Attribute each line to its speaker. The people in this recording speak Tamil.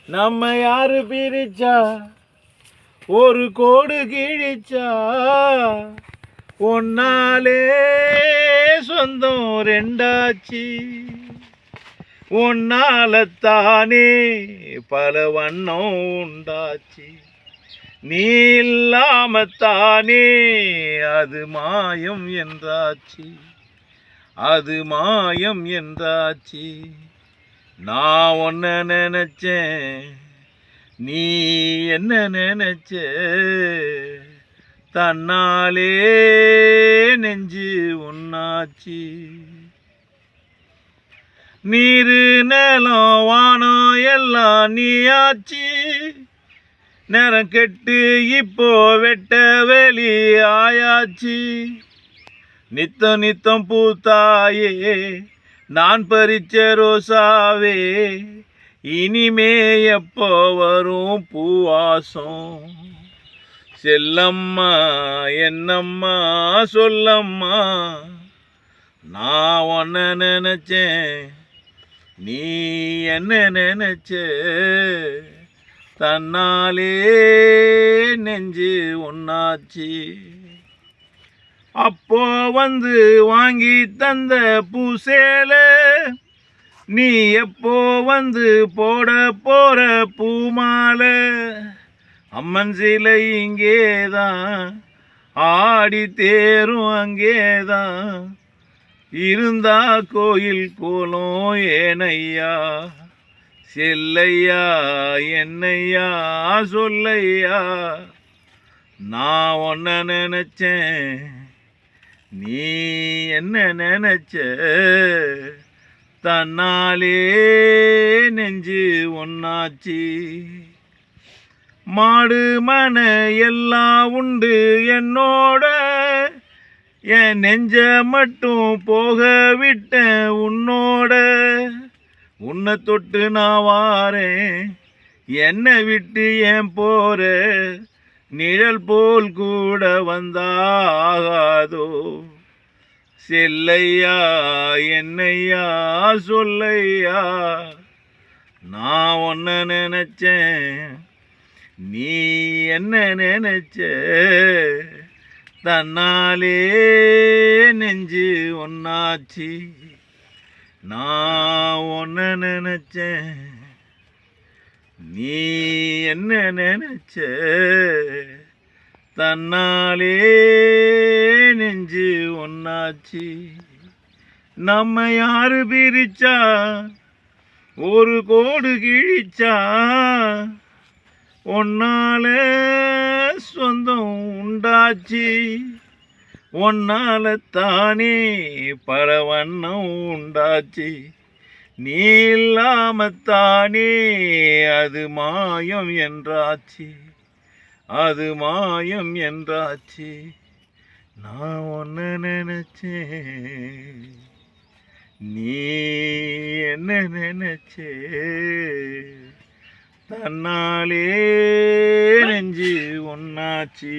Speaker 1: நம்ம யாரு பிரிச்சா ஒரு கோடு கிழிச்சா ஒன்னாலே சொந்தம் ரெண்டாச்சு ஒன்னாலத்தானே பல வண்ணம் உண்டாச்சு நீ இல்லாமத்தானே அது மாயம் என்றாச்சு அது மாயம் என்றாச்சு நான் ஒன்ன நினைச்சேன் நீ என்ன நினைச்ச தன்னாலே நெஞ்சு ஒன்னாச்சு நீரு நிலம் வானம் எல்லாம் நீயாச்சு நேரம் கெட்டு இப்போ வெட்ட வெளி ஆயாச்சு நித்தம் நித்தம் பூத்தாயே நான் பறிச்ச ரோசாவே இனிமே எப்போ வரும் பூவாசம் செல்லம்மா என்னம்மா சொல்லம்மா நான் ஒன்ன நினைச்சேன் நீ என்ன நினைச்ச தன்னாலே நெஞ்சு ஒன்னாச்சு அப்போ வந்து வாங்கி தந்த பூசேல நீ எப்போ வந்து போட போற பூமாலை அம்மன் சிலை இங்கேதான் ஆடி தேரும் அங்கேதான் இருந்தா கோயில் கோலம் ஏனையா செல்லையா என்னையா சொல்லையா நான் ஒன்ன நினைச்சேன் நீ என்ன நினைச்ச தன்னாலே நெஞ்சு ஒன்னாச்சு மாடு மன எல்லாம் உண்டு என்னோட என் நெஞ்ச மட்டும் போக விட்டேன் உன்னோட உன்னை தொட்டு நான் வாரேன் என்னை விட்டு ஏன் போற நிழல் போல் கூட வந்தாகாதோ செல்லையா என்னையா சொல்லையா நான் ஒன்ன நினைச்சேன் நீ என்ன நினைச்ச தன்னாலே நெஞ்சு ஒன்னாச்சு நான் ஒன்ன நினைச்சேன் நீ என்ன நினைச்ச தன்னாலே நெஞ்சு ஒன்னாச்சு நம்ம யாரு பிரிச்சா ஒரு கோடு கிழிச்சா ஒன்னால சொந்தம் உண்டாச்சு ஒன்னால தானே பல வண்ணம் உண்டாச்சு நீ இல்லாமத்தானே அது மாயம் என்றாச்சு அது மாயம் என்றாச்சு நான் ஒன்ன நினைச்சேன் நீ என்ன நினைச்சே தன்னாலே நெஞ்சு ஒன்னாச்சு